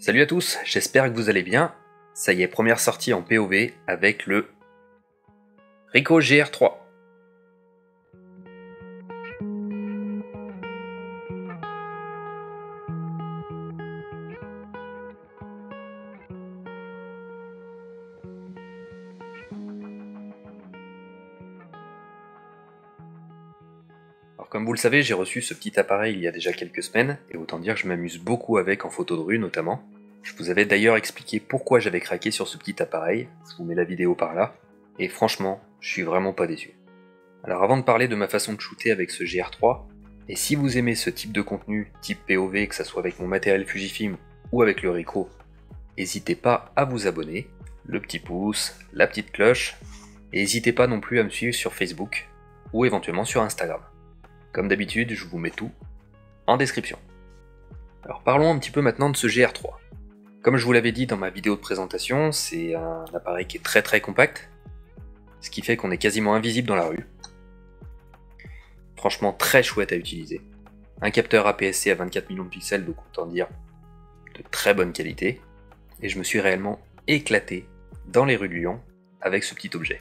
Salut à tous, j'espère que vous allez bien. Ça y est, première sortie en POV avec le Ricoh GR3. Alors comme vous le savez, j'ai reçu ce petit appareil il y a déjà quelques semaines, et autant dire que je m'amuse beaucoup avec en photo de rue notamment. Je vous avais d'ailleurs expliqué pourquoi j'avais craqué sur ce petit appareil, je vous mets la vidéo par là, et franchement, je suis vraiment pas déçu. Alors avant de parler de ma façon de shooter avec ce GR3, et si vous aimez ce type de contenu, type POV, que ça soit avec mon matériel Fujifilm ou avec le Ricoh, n'hésitez pas à vous abonner, le petit pouce, la petite cloche, et n'hésitez pas non plus à me suivre sur Facebook, ou éventuellement sur Instagram. Comme d'habitude, je vous mets tout en description. Alors parlons un petit peu maintenant de ce GR3. Comme je vous l'avais dit dans ma vidéo de présentation, c'est un appareil qui est très compact, ce qui fait qu'on est quasiment invisible dans la rue. Franchement très chouette à utiliser. Un capteur APS-C à 24 millions de pixels, donc autant dire de très bonne qualité, et je me suis réellement éclaté dans les rues de Lyon avec ce petit objet.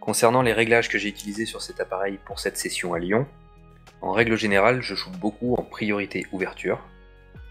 Concernant les réglages que j'ai utilisés sur cet appareil pour cette session à Lyon, en règle générale, je shoote beaucoup en priorité ouverture,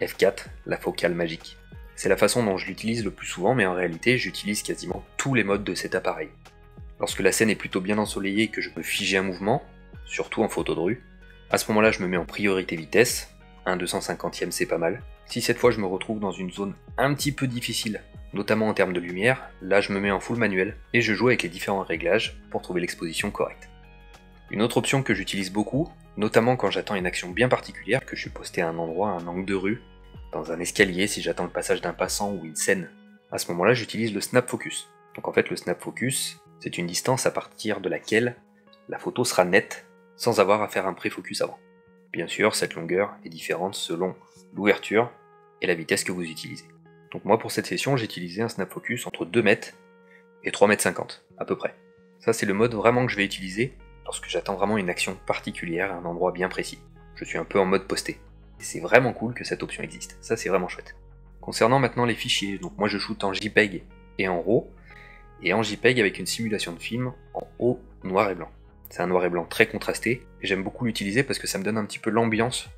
f4, la focale magique. C'est la façon dont je l'utilise le plus souvent, mais en réalité, j'utilise quasiment tous les modes de cet appareil. Lorsque la scène est plutôt bien ensoleillée et que je peux figer un mouvement, surtout en photo de rue, à ce moment-là, je me mets en priorité vitesse, 1/250e c'est pas mal. Si cette fois je me retrouve dans une zone un petit peu difficile, notamment en termes de lumière, là je me mets en full manuel et je joue avec les différents réglages pour trouver l'exposition correcte. Une autre option que j'utilise beaucoup, notamment quand j'attends une action bien particulière, que je suis posté à un endroit, à un angle de rue, dans un escalier si j'attends le passage d'un passant ou une scène, à ce moment-là j'utilise le snap focus. Donc en fait le snap focus, c'est une distance à partir de laquelle la photo sera nette, sans avoir à faire un pré-focus avant. Bien sûr, cette longueur est différente selon l'ouverture et la vitesse que vous utilisez. Donc moi pour cette session, j'ai utilisé un snap focus entre 2 mètres et 3,50 m à peu près. Ça c'est le mode vraiment que je vais utiliser lorsque j'attends vraiment une action particulière à un endroit bien précis. Je suis un peu en mode posté. Et c'est vraiment cool que cette option existe, ça c'est vraiment chouette. Concernant maintenant les fichiers, donc moi je shoot en JPEG et en RAW, et en JPEG avec une simulation de film en haut noir et blanc. C'est un noir et blanc très contrasté, et j'aime beaucoup l'utiliser parce que ça me donne un petit peu l'ambiance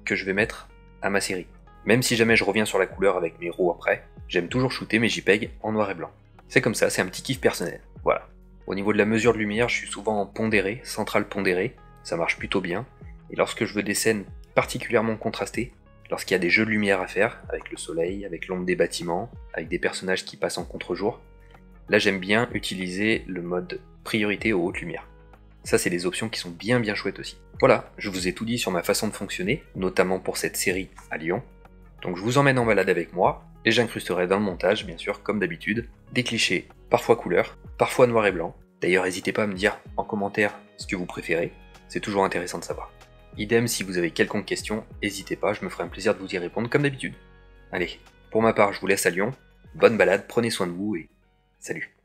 que je vais mettre à ma série. Même si jamais je reviens sur la couleur avec mes RAW après, j'aime toujours shooter mes JPEG en noir et blanc. C'est comme ça, c'est un petit kiff personnel, voilà. Au niveau de la mesure de lumière, je suis souvent en pondéré, central pondéré, ça marche plutôt bien, et lorsque je veux des scènes particulièrement contrastées, lorsqu'il y a des jeux de lumière à faire, avec le soleil, avec l'ombre des bâtiments, avec des personnages qui passent en contre-jour, là j'aime bien utiliser le mode priorité aux hautes lumières. Ça c'est des options qui sont bien chouettes aussi. Voilà, je vous ai tout dit sur ma façon de fonctionner, notamment pour cette série à Lyon. Donc je vous emmène en balade avec moi, et j'incrusterai dans le montage, bien sûr, comme d'habitude, des clichés, parfois couleur, parfois noir et blanc. D'ailleurs, n'hésitez pas à me dire en commentaire ce que vous préférez, c'est toujours intéressant de savoir. Idem, si vous avez quelconque question, n'hésitez pas, je me ferai un plaisir de vous y répondre comme d'habitude. Allez, pour ma part, je vous laisse à Lyon, bonne balade, prenez soin de vous et salut.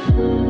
Thank you.